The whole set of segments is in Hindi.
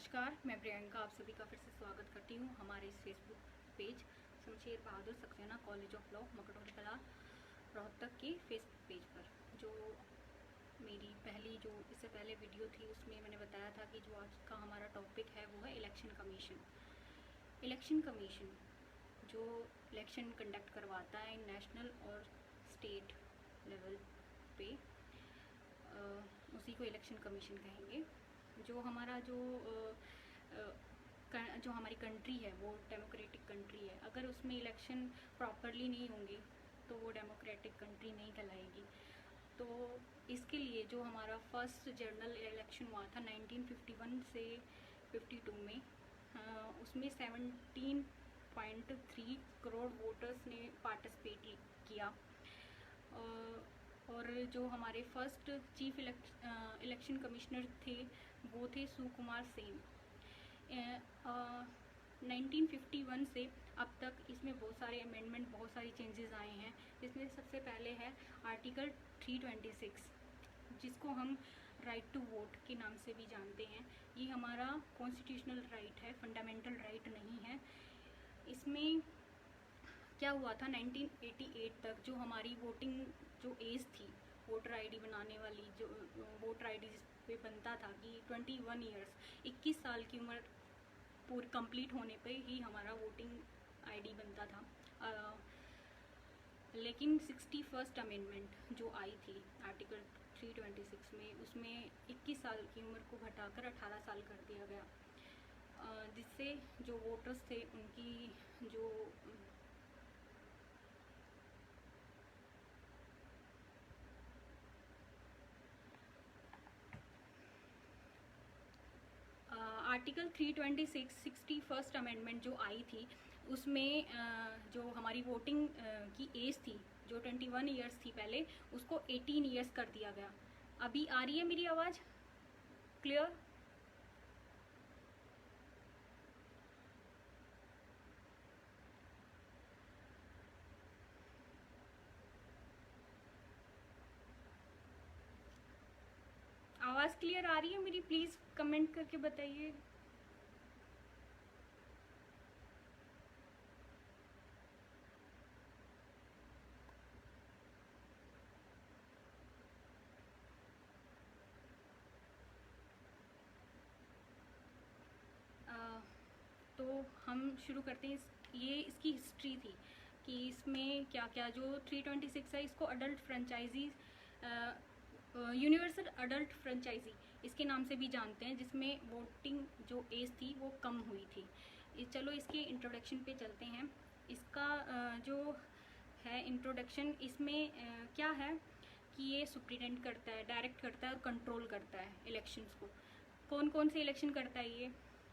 नमस्कार, मैं प्रियंका आप सभी का फिर से स्वागत करती हूँ हमारे इस Facebook page Shamsher Bahadur Saxena college of law Makdol Kala Rohtak के फेसबुक पेज पर। जो मेरी पहली जो इससे पहले वीडियो थी उसमें मैंने बताया था कि जो आज का हमारा टॉपिक है वो है इलेक्शन कमीशन। इलेक्शन कमीशन जो इलेक्शन कंडक्ट करवाता है नेशनल और स्टेट लेवल पे, उसी को इलेक्शन कमीशन कहेंगे। जो हमारा जो हमारी कंट्री है वो डेमोक्रेटिक कंट्री है। अगर उसमें इलेक्शन प्रॉपरली नहीं होंगे तो वो डेमोक्रेटिक कंट्री नहीं कहलाएगी। तो इसके लिए जो हमारा फर्स्ट जनरल इलेक्शन हुआ था 1951 से 52 में, उसमें 17.3 करोड़ वोटर्स ने पार्टिसिपेट किया। और जो हमारे फर्स्ट चीफ इलेक्शन कमिश्नर थे वो थे सुकुमार सेन। 1951 से अब तक इसमें बहुत सारे अमेंडमेंट, बहुत सारी चेंजेस आए हैं। जिसमें सबसे पहले है आर्टिकल 326, जिसको हम राइट टू वोट के नाम से भी जानते हैं। ये हमारा कॉन्स्टिट्यूशनल राइट है, फंडामेंटल राइट नहीं है। इसमें क्या हुआ था 1988 तक जो हमारी वोटिंग जो एज थी, वोटर आईडी बनाने वाली, जो वोटर आईडी जिस पे बनता था कि 21 ईयर्स 21 साल की उम्र पूरी कंप्लीट होने पे ही हमारा वोटिंग आईडी बनता था। लेकिन 61st अमेंडमेंट जो आई थी आर्टिकल 326 में, उसमें 21 साल की उम्र को घटाकर 18 साल कर दिया गया, जिससे जो वोटर्स थे उनकी जो आर्टिकल 326 61st अमेंडमेंट जो आई थी उसमें जो हमारी वोटिंग की एज थी जो 21 ईयर्स थी पहले, उसको 18 ईयर्स कर दिया गया। अभी आ रही है मेरी आवाज़ क्लियर? आवाज़ क्लियर आ रही है मेरी? प्लीज़ कमेंट करके बताइए। तो हम शुरू करते हैं। ये इसकी हिस्ट्री थी कि इसमें क्या क्या जो 326 है, इसको adult franchise, universal adult franchise इसके नाम से भी जानते हैं, जिसमें वोटिंग जो एज थी वो कम हुई थी। चलो इसके इंट्रोडक्शन पे चलते हैं। इसका जो है इंट्रोडक्शन, इसमें क्या है कि ये सुप्रिटेंड करता है, डायरेक्ट करता है और कंट्रोल करता है इलेक्शंस को। कौन कौन से इलेक्शन करता है ये?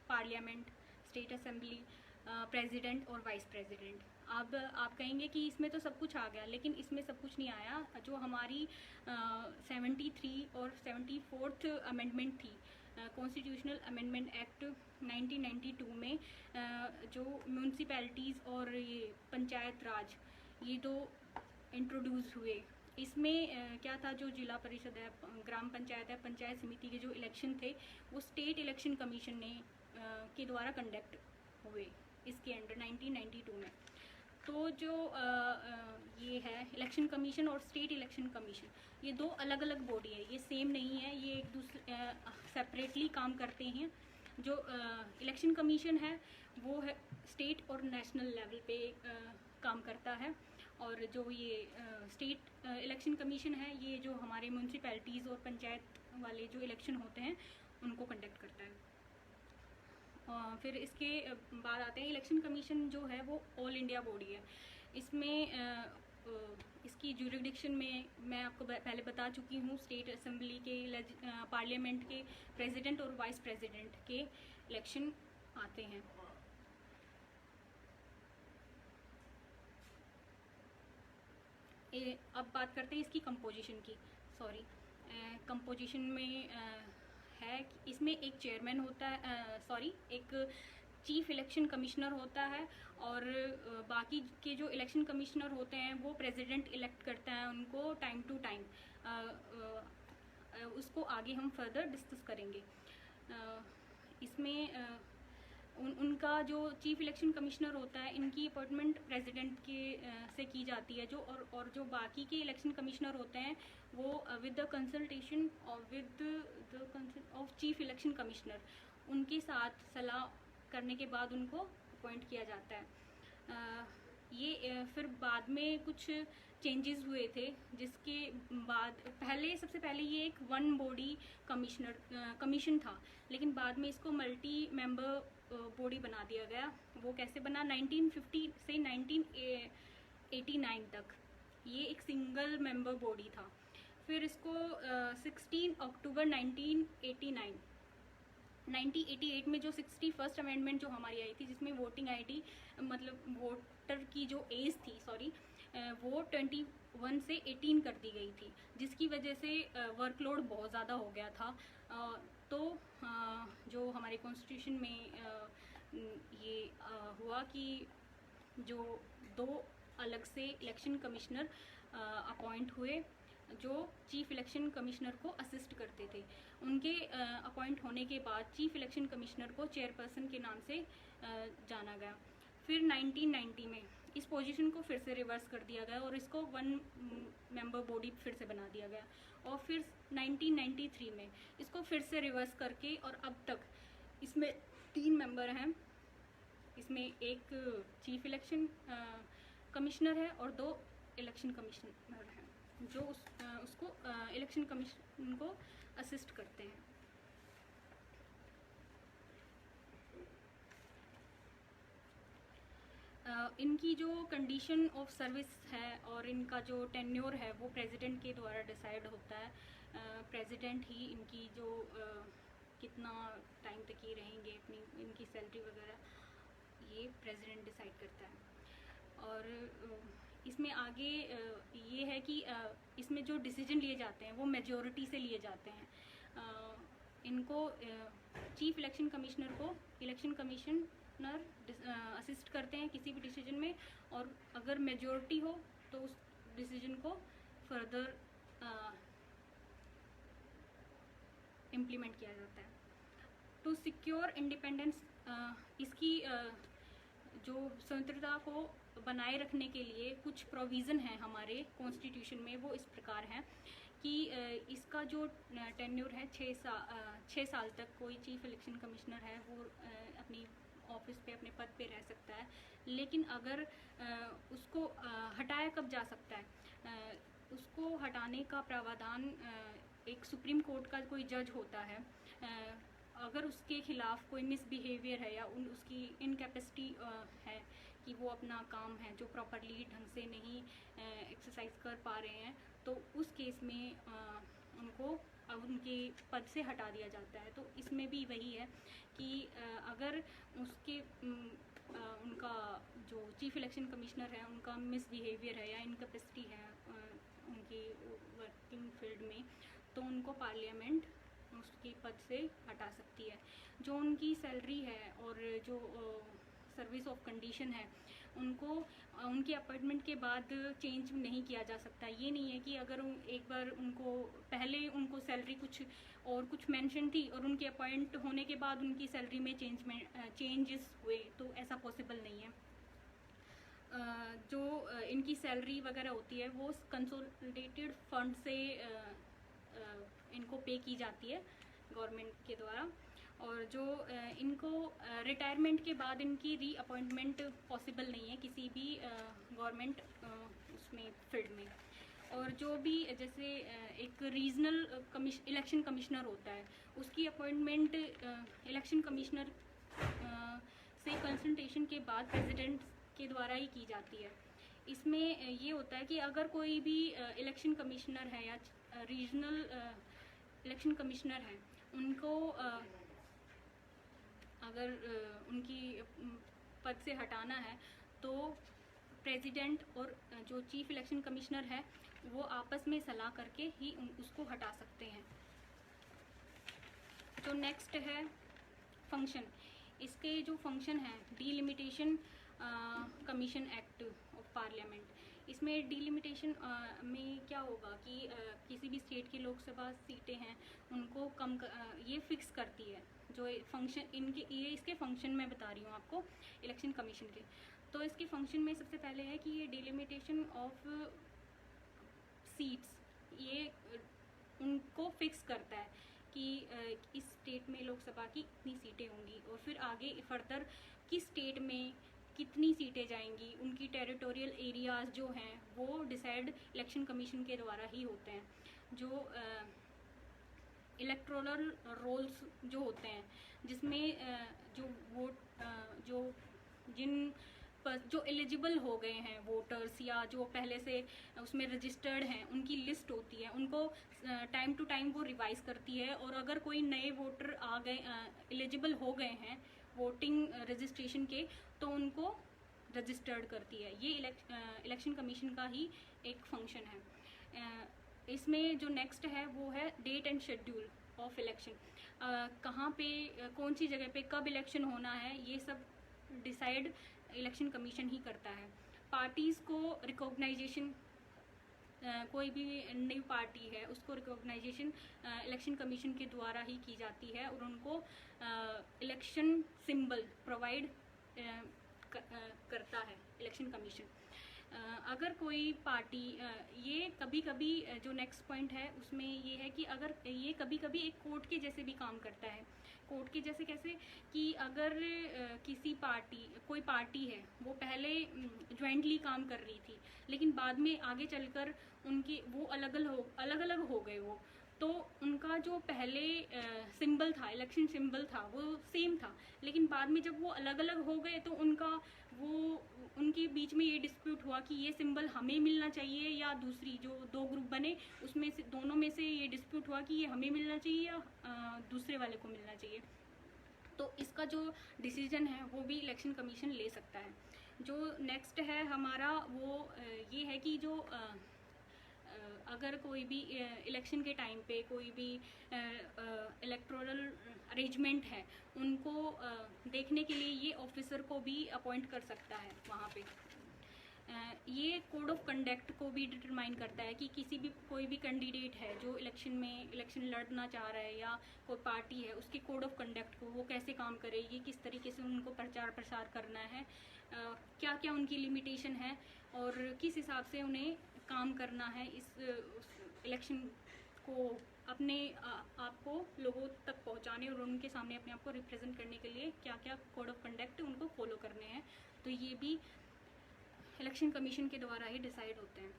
पार्लियामेंट, स्टेट असेंबली, प्रेसिडेंट और वाइस प्रेसिडेंट। अब आप कहेंगे कि इसमें तो सब कुछ आ गया, लेकिन इसमें सब कुछ नहीं आया। जो हमारी 73 और 74th अमेंडमेंट थी, कॉन्स्टिट्यूशनल अमेंडमेंट एक्ट 1992 में, जो म्यूनसिपैलिटीज़ और ये पंचायत राज, ये दो इंट्रोड्यूस हुए। इसमें क्या था, जो जिला परिषद है, ग्राम पंचायत है, पंचायत समिति के जो इलेक्शन थे वो स्टेट इलेक्शन कमीशन ने के द्वारा कंडक्ट हुए इसके अंडर 1992 में। तो जो ये है इलेक्शन कमीशन और स्टेट इलेक्शन कमीशन, ये दो अलग अलग बॉडी है, ये सेम नहीं है, ये एक दूसरे सेपरेटली काम करते हैं। जो इलेक्शन कमीशन है वो है स्टेट और नेशनल लेवल पे काम करता है, और जो ये स्टेट इलेक्शन कमीशन है ये जो हमारे म्यूनसिपैलिटीज़ और पंचायत वाले जो इलेक्शन होते हैं उनको कंडक्ट करता है। फिर इसके बाद आते हैं इलेक्शन कमीशन जो है वो ऑल इंडिया बॉडी है। इसमें इसकी ज्यूरिडिक्शन में मैं आपको पहले बता चुकी हूँ, स्टेट असेंबली के, पार्लियामेंट के प्रेसिडेंट और वाइस प्रेसिडेंट के इलेक्शन आते हैं। अब बात करते हैं इसकी कंपोजिशन की। कंपोजिशन में है कि इसमें एक चेयरमैन होता है, एक चीफ इलेक्शन कमिश्नर होता है, और बाकी के जो इलेक्शन कमिश्नर होते हैं वो प्रेसिडेंट इलेक्ट करता है उनको टाइम टू टाइम। उसको आगे हम फर्दर डिस्कस करेंगे। इसमें उनका जो चीफ इलेक्शन कमिश्नर होता है, इनकी अपॉइंटमेंट प्रेसिडेंट के से की जाती है, जो और जो बाकी के इलेक्शन कमिश्नर होते हैं वो विद द कंसल्टेशन और with the consult of chief election commissioner, उनके साथ सलाह करने के बाद उनको अपॉइंट किया जाता है। ये फिर बाद में कुछ चेंजेस हुए थे, जिसके बाद सबसे पहले ये एक वन बॉडी कमीशन था, लेकिन बाद में इसको मल्टी मेंबर बॉडी बना दिया गया। वो कैसे बना? 1950 से 1989 तक ये एक सिंगल मेंबर बॉडी था। फिर इसको 16 अक्टूबर 1988 में जो 61st अमेंडमेंट जो हमारी आई थी, जिसमें वोटिंग आईडी मतलब वोटर की जो एज थी वो 21 से 18 कर दी गई थी, जिसकी वजह से वर्कलोड बहुत ज़्यादा हो गया था। तो जो हमारे कॉन्स्टिट्यूशन में ये हुआ कि जो 2 अलग से इलेक्शन कमिश्नर अपॉइंट हुए, जो चीफ इलेक्शन कमिश्नर को असिस्ट करते थे। उनके अपॉइंट होने के बाद चीफ इलेक्शन कमिश्नर को चेयरपर्सन के नाम से जाना गया। फिर 1990 में इस पोजीशन को फिर से रिवर्स कर दिया गया और इसको वन मेंबर बॉडी फिर से बना दिया गया। और फिर 1993 में इसको फिर से रिवर्स करके, और अब तक इसमें 3 मेंबर हैं। इसमें एक चीफ इलेक्शन कमिश्नर है और 2 इलेक्शन कमिश्नर हैं, जो उसको इलेक्शन कमीशन को असिस्ट करते हैं। इनकी जो कंडीशन ऑफ सर्विस है और इनका जो टेन्योर है वो प्रेसिडेंट के द्वारा डिसाइड होता है। प्रेसिडेंट ही इनकी जो कितना टाइम तक ये रहेंगे, इनकी सैलरी वगैरह ये प्रेसिडेंट डिसाइड करता है। और इसमें आगे ये है कि इसमें जो डिसीजन लिए जाते हैं वो मेजॉरिटी से लिए जाते हैं। इनको चीफ इलेक्शन कमिश्नर को इलेक्शन कमिश्नर असिस्ट करते हैं किसी भी डिसीजन में, और अगर मेजॉरिटी हो तो उस डिसीजन को फर्दर इम्प्लीमेंट किया जाता है। टू सिक्योर इंडिपेंडेंस, इसकी जो स्वतंत्रता को बनाए रखने के लिए कुछ प्रोविज़न है हमारे कॉन्स्टिट्यूशन में, वो इस प्रकार है कि इसका जो टेन्योर है 6 साल तक कोई चीफ इलेक्शन कमिश्नर है वो अपनी ऑफिस पे अपने पद पे रह सकता है। लेकिन अगर उसको हटाया कब जा सकता है? उसको हटाने का प्रावधान एक सुप्रीम कोर्ट का कोई जज होता है, अगर उसके खिलाफ कोई मिसबिहेवियर है या उसकी इनकैपेसिटी है कि वो अपना काम है जो प्रॉपरली ढंग से नहीं एक्सरसाइज कर पा रहे हैं, तो उस केस में उनको उनके पद से हटा दिया जाता है। तो इसमें भी वही है कि अगर उसके उनका जो चीफ इलेक्शन कमिश्नर है उनका मिसबिहेवियर है या इनकैपेसिटी है उनकी वर्किंग फील्ड में, तो उनको पार्लियामेंट उसके पद से हटा सकती है। जो उनकी सैलरी है और जो सर्विस ऑफ कंडीशन है उनको उनके अपॉइंटमेंट के बाद चेंज नहीं किया जा सकता। ये नहीं है कि अगर एक बार उनको पहले उनको सैलरी कुछ मेंशन थी और उनके अपॉइंट होने के बाद उनकी सैलरी में चेंजेस हुए, तो ऐसा पॉसिबल नहीं है। जो इनकी सैलरी वगैरह होती है वो कंसोलिडेटेड फंड से इनको पे की जाती है गवर्नमेंट के द्वारा, और जो इनको रिटायरमेंट के बाद इनकी रीअपॉइंटमेंट पॉसिबल नहीं है किसी भी गवर्नमेंट उसमें फील्ड में। और जो भी जैसे एक रीजनल इलेक्शन कमिश्नर होता है उसकी अपॉइंटमेंट इलेक्शन कमिश्नर से कंसल्टेशन के बाद प्रेसिडेंट के द्वारा ही की जाती है। इसमें ये होता है कि अगर कोई भी इलेक्शन कमिश्नर है या रीजनल इलेक्शन कमिश्नर है, उनको अगर उनकी पद से हटाना है तो प्रेसिडेंट और जो चीफ इलेक्शन कमिश्नर है वो आपस में सलाह करके ही उसको हटा सकते हैं। जो नेक्स्ट है फंक्शन, इसके जो फंक्शन है delimitation commission act of parliament, इसमें डिलिमिटेशन में क्या होगा कि किसी भी स्टेट की लोकसभा सीटें हैं उनको ये फिक्स करती है जो फंक्शन ये इसके फंक्शन में बता रही हूँ आपको इलेक्शन कमीशन के। तो इसके फंक्शन में सबसे पहले है कि ये डिलिमिटेशन ऑफ सीट्स ये उनको फिक्स करता है कि इस स्टेट में लोकसभा की इतनी सीटें होंगी, और फिर आगे फर्दर किस स्टेट में कितनी सीटें जाएंगी, उनकी टेरिटोरियल एरियाज़ जो हैं वो डिसाइड इलेक्शन कमीशन के द्वारा ही होते हैं। जो इलेक्टोरल रोल्स जो होते हैं जिसमें जो वोट जो एलिजिबल हो गए हैं वोटर्स या जो पहले से उसमें रजिस्टर्ड हैं उनकी लिस्ट होती है, उनको टाइम टू टाइम वो रिवाइज करती है। और अगर कोई नए वोटर आ गए एलिजिबल हो गए हैं वोटिंग रजिस्ट्रेशन के तो उनको रजिस्टर्ड करती है। ये इलेक्शन कमीशन का ही एक फंक्शन है। इसमें जो नेक्स्ट है वो है date and schedule of election. कहाँ पे कौन सी जगह पे कब इलेक्शन होना है ये सब डिसाइड इलेक्शन कमीशन ही करता है। पार्टीज़ को रिकॉग्नाइजेशन, कोई भी नई पार्टी है उसको रिकॉग्नाइजेशन इलेक्शन कमीशन के द्वारा ही की जाती है और उनको इलेक्शन सिंबल प्रोवाइड करता है इलेक्शन कमीशन। अगर कोई पार्टी ये कभी कभी जो नेक्स्ट पॉइंट है उसमें ये है कि अगर ये कभी कभी एक कोर्ट के जैसे भी काम करता है। कोर्ट के जैसे कैसे कि अगर किसी कोई पार्टी है वो पहले ज्वाइंटली काम कर रही थी लेकिन बाद में आगे चलकर उनके वो अलग अलग हो गए वो, तो उनका जो पहले सिंबल था इलेक्शन सिंबल था वो सेम था, लेकिन बाद में जब वो अलग अलग हो गए तो उनके बीच में ये डिस्प्यूट हुआ कि ये सिंबल हमें मिलना चाहिए या दूसरी जो दो ग्रुप बने उसमें से दोनों में से ये डिस्प्यूट हुआ कि ये हमें मिलना चाहिए या दूसरे वाले को मिलना चाहिए। तो इसका जो डिसीजन है वो भी इलेक्शन कमीशन ले सकता है। जो नेक्स्ट है हमारा वो ये है कि जो अगर कोई भी इलेक्शन के टाइम पे कोई भी इलेक्टोरल अरेंजमेंट है उनको देखने के लिए ये ऑफिसर को भी अपॉइंट कर सकता है वहाँ पे। ये कोड ऑफ कंडक्ट को भी डिटरमाइन करता है कि कोई भी कैंडिडेट है जो इलेक्शन लड़ना चाह रहा है या कोई पार्टी है उसके कोड ऑफ कंडक्ट को वो कैसे काम करेगी, किस तरीके से उनको प्रचार प्रसार करना है, क्या क्या उनकी लिमिटेशन है और किस हिसाब से उन्हें काम करना है इस इलेक्शन को अपने आप को लोगों तक पहुंचाने और उनके सामने अपने आप को रिप्रेजेंट करने के लिए क्या क्या कोड ऑफ कंडक्ट उनको फॉलो करने हैं। तो ये भी इलेक्शन कमीशन के द्वारा ही डिसाइड होते हैं।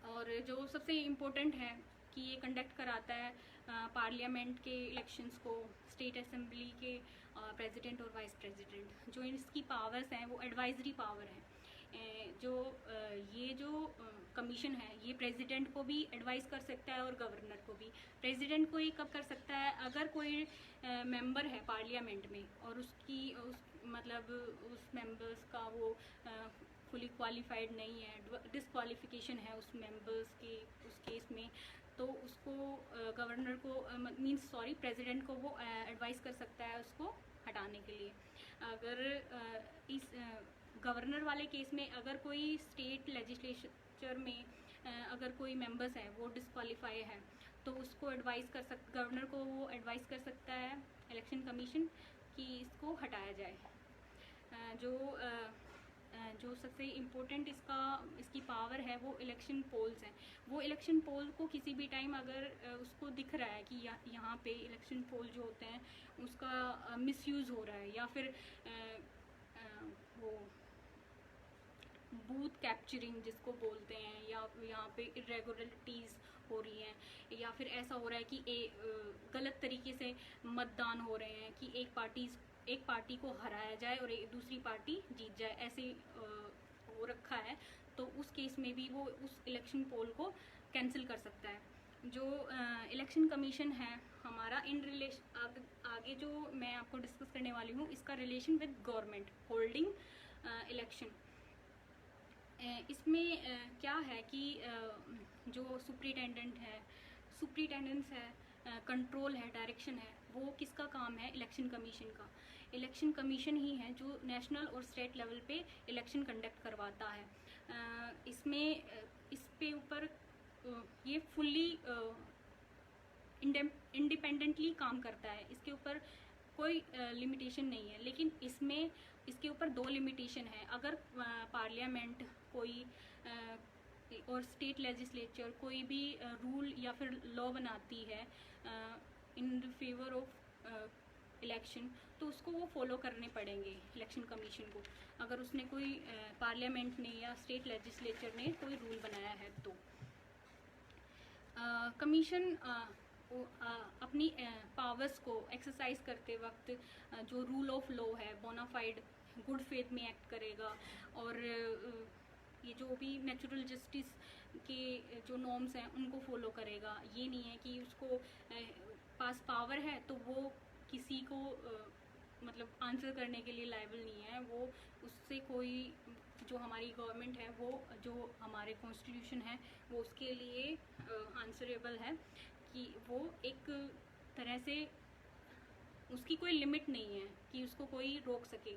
और जो सबसे इम्पोर्टेंट है कि ये कंडक्ट कराता है पार्लियामेंट के इलेक्शंस को, स्टेट असेंबली के प्रेसिडेंट और वाइस प्रेसिडेंट। जो इसकी पावर्स हैं वो एडवाइजरी पावर है। ये जो कमीशन है ये प्रेसिडेंट को भी एडवाइस कर सकता है और गवर्नर को भी। प्रेसिडेंट को ये कब कर सकता है, अगर कोई मेंबर है पार्लियामेंट में और उस मेंबर्स का वो फुली क्वालिफाइड नहीं है, डिसक्वालिफिकेशन है उस मेंबर्स के उस केस में, तो उसको गवर्नर को प्रेसिडेंट को वो एडवाइस कर सकता है उसको हटाने के लिए। अगर इस गवर्नर वाले केस में अगर कोई स्टेट लेजिस्लेचर में अगर कोई मेंबर्स है वो डिसक्वालीफाई है तो उसको गवर्नर को वो एडवाइस कर सकता है इलेक्शन कमीशन कि इसको हटाया जाए। जो सबसे इम्पोर्टेंट इसकी पावर है वो इलेक्शन पोल्स हैं। वो इलेक्शन पोल को किसी भी टाइम अगर उसको दिख रहा है कि यहाँ पे इलेक्शन पोल जो होते हैं उसका मिसयूज़ हो रहा है या फिर वो बूथ कैप्चरिंग जिसको बोलते हैं, या यहाँ पे इरेगुलरिटीज़ हो रही हैं या फिर ऐसा हो रहा है कि गलत तरीके से मतदान हो रहे हैं कि एक पार्टी को हराया जाए और दूसरी पार्टी जीत जाए, ऐसे हो रखा है, तो उस केस में भी वो उस इलेक्शन पोल को कैंसिल कर सकता है। जो इलेक्शन कमीशन है हमारा इन रिलेशन आगे जो मैं आपको डिस्कस करने वाली हूँ इसका relation with government holding election. इसमें क्या है कि जो सुप्रिटेंडेंस है, कंट्रोल है, डायरेक्शन है, वो किसका काम है? इलेक्शन कमीशन का। इलेक्शन कमीशन ही है जो नेशनल और स्टेट लेवल पे इलेक्शन कंडक्ट करवाता है। इसमें इस पे ऊपर ये फुल्ली इंडिपेंडेंटली काम करता है, इसके ऊपर कोई लिमिटेशन नहीं है। लेकिन इसमें इसके ऊपर दो लिमिटेशन है। अगर पार्लियामेंट कोई और स्टेट लेजिस्लेचर कोई भी रूल या फिर लॉ बनाती है इन फेवर ऑफ इलेक्शन, तो उसको वो फॉलो करने पड़ेंगे इलेक्शन कमीशन को, अगर उसने कोई पार्लियामेंट ने या स्टेट लेजिस्लेचर ने कोई रूल बनाया है तो। कमीशन अपनी पावर्स को एक्सरसाइज करते वक्त जो रूल ऑफ लॉ है बोनाफाइड गुड फेथ में एक्ट करेगा, और ये जो भी नेचुरल जस्टिस के जो नॉर्म्स हैं उनको फॉलो करेगा। ये नहीं है कि उसको पास पावर है तो वो किसी को मतलब आंसर करने के लिए लायबल नहीं है, वो उससे कोई जो हमारी गवर्नमेंट है, वो जो हमारे कॉन्स्टिट्यूशन है, वो उसके लिए आंसरेबल है कि वो एक तरह से उसकी कोई लिमिट नहीं है कि उसको कोई रोक सके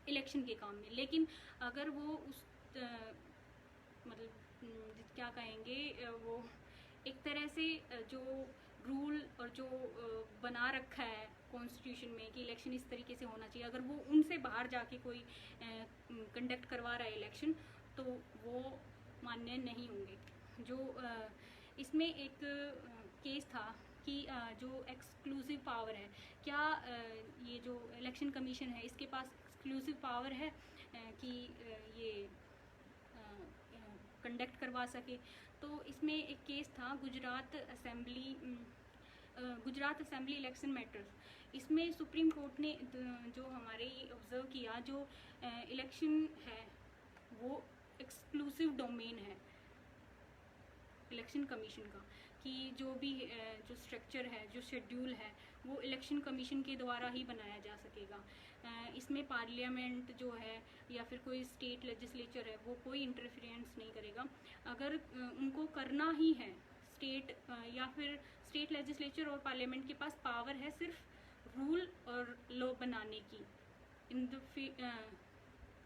इलेक्शन के काम में। लेकिन अगर वो उस मतलब क्या कहेंगे, वो एक तरह से जो रूल और जो बना रखा है कॉन्स्टिट्यूशन में कि इलेक्शन इस तरीके से होना चाहिए, अगर वो उनसे बाहर जाके कोई कंडक्ट करवा रहा है इलेक्शन, तो वो मान्य नहीं होंगे। जो इसमें एक केस था कि जो एक्सक्लूसिव पावर है, क्या ये जो इलेक्शन कमीशन है इसके पास एक्सक्लूसिव पावर है कि ये कंडक्ट करवा सके। तो इसमें एक केस था गुजरात असेंबली इलेक्शन मैटर्स। इसमें सुप्रीम कोर्ट ने जो हमारे ये ऑब्जर्व किया, जो इलेक्शन है वो एक्सक्लूसिव डोमेन है इलेक्शन कमीशन का, कि जो भी जो स्ट्रक्चर है, जो शेड्यूल है, वो इलेक्शन कमीशन के द्वारा ही बनाया जा सकेगा। इसमें पार्लियामेंट जो है या फिर कोई स्टेट लेजिस्लेचर है, वो कोई इंटरफेरेंस नहीं करेगा। अगर उनको करना ही है स्टेट या फिर स्टेट लेजिस्लेचर और पार्लियामेंट के पास पावर है सिर्फ रूल और लॉ बनाने की इन द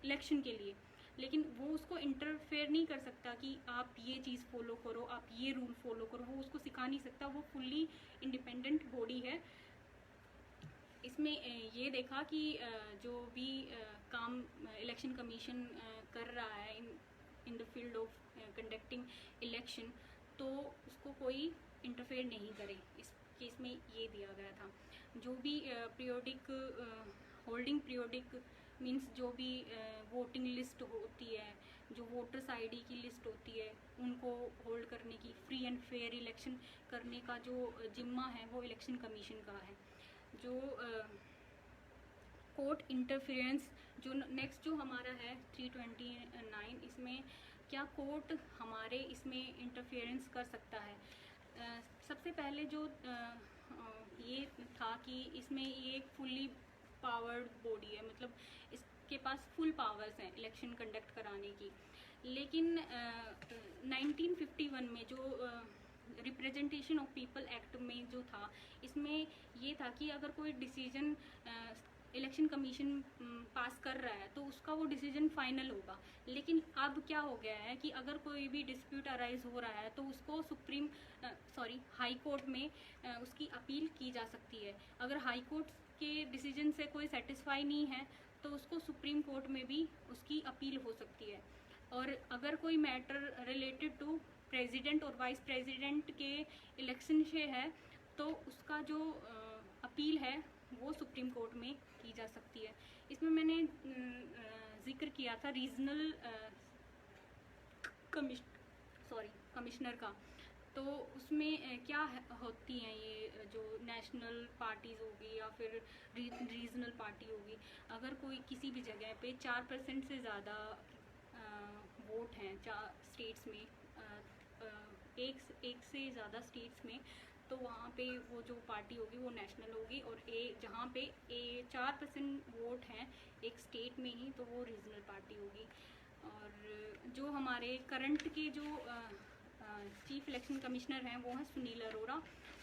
इलेक्शन के लिए, लेकिन वो उसको इंटरफेयर नहीं कर सकता कि आप ये चीज़ फॉलो करो, आप ये रूल फॉलो करो, वो उसको सिखा नहीं सकता। वो फुल्ली इंडिपेंडेंट बॉडी है। इसमें ये देखा कि जो भी काम इलेक्शन कमीशन कर रहा है in the field of conducting election, तो उसको कोई इंटरफेयर नहीं करे। इस केस में ये दिया गया था। जो भी पीरियोडिक होल्डिंग पीरियोडिक मीन्स जो भी वोटिंग लिस्ट होती है, जो वोटर्स आईडी की लिस्ट होती है, उनको होल्ड करने की, फ्री एंड फेयर इलेक्शन करने का जो जिम्मा है वो इलेक्शन कमीशन का है। जो कोर्ट इंटरफेरेंस, जो नेक्स्ट जो हमारा है 329, इसमें क्या कोर्ट हमारे इसमें इंटरफेरेंस कर सकता है। सबसे पहले जो ये था कि इसमें ये एक फुल्ली पावर्ड बॉडी है, मतलब इसके पास फुल पावर्स हैं इलेक्शन कंडक्ट कराने की। लेकिन 1951 में जो रिप्रेजेंटेशन ऑफ पीपल एक्ट में जो था, इसमें ये था कि अगर कोई डिसीजन इलेक्शन कमीशन पास कर रहा है तो उसका वो डिसीजन फाइनल होगा। लेकिन अब क्या हो गया है कि अगर कोई भी डिस्प्यूट अराइज हो रहा है तो उसको हाई कोर्ट में उसकी अपील की जा सकती है। अगर हाई कोर्ट के डिसीजन से कोई सेटिस्फाई नहीं है तो उसको सुप्रीम कोर्ट में भी उसकी अपील हो सकती है। और अगर कोई मैटर रिलेटेड टू प्रेसिडेंट और वाइस प्रेसिडेंट के इलेक्शन से है तो उसका जो अपील है वो सुप्रीम कोर्ट में की जा सकती है। इसमें मैंने जिक्र किया था रीजनल कमिश्नर का, तो उसमें क्या होती हैं ये जो नेशनल पार्टीज़ होगी या फिर रीजनल पार्टी होगी। अगर कोई किसी भी जगह पे 4% से ज़्यादा वोट हैं 4 स्टेट्स में, एक से ज़्यादा स्टेट्स में, तो वहाँ पे वो जो पार्टी होगी वो नेशनल होगी। और जहाँ पे 4% वोट हैं एक स्टेट में ही, तो वो रीजनल पार्टी होगी। और जो हमारे करंट के जो चीफ इलेक्शन कमिश्नर हैं वो हैं सुनील अरोड़ा,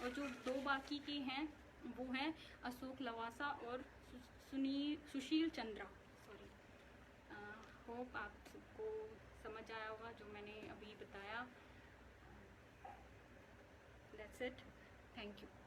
और जो 2 बाकी के हैं वो हैं अशोक लवासा और सुशील चंद्रा। होप आप सबको समझ आया होगा जो मैंने अभी बताया। That's it, thank you.